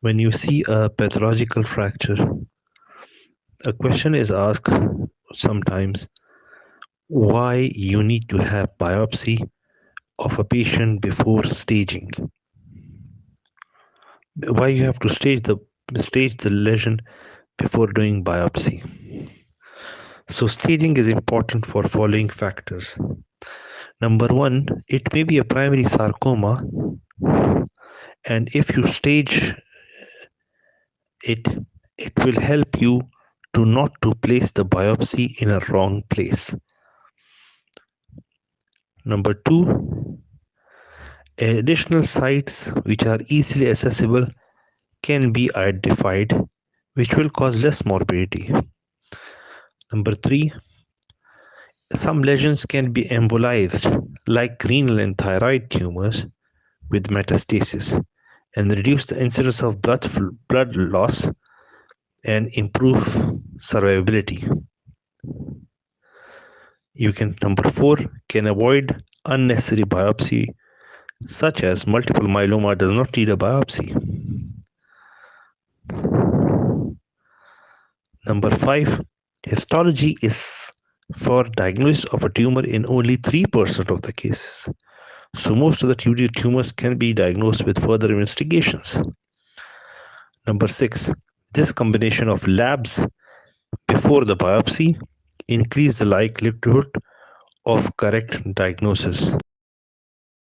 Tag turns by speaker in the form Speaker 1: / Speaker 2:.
Speaker 1: When you see a pathological fracture, a question is asked sometimes why you need to have biopsy of a patient before staging. Why you have to stage the lesion before doing biopsy. So staging is important for following factors. Number one, it may be a primary sarcoma, and if you stage it, it will help you to not to place the biopsy in a wrong place. Number two, additional sites which are easily accessible can be identified, which will cause less morbidity. Number three, some lesions can be embolized, like renal and thyroid tumors with metastasis, and reduce the incidence of blood loss and improve survivability. You can, number four, can avoid unnecessary biopsy, such as multiple myeloma does not need a biopsy. Number five, histology is for diagnosis of a tumor in only 3% of the cases. So most of the tumors can be diagnosed with further investigations. Number six, this combination of labs before the biopsy increase the likelihood of correct diagnosis.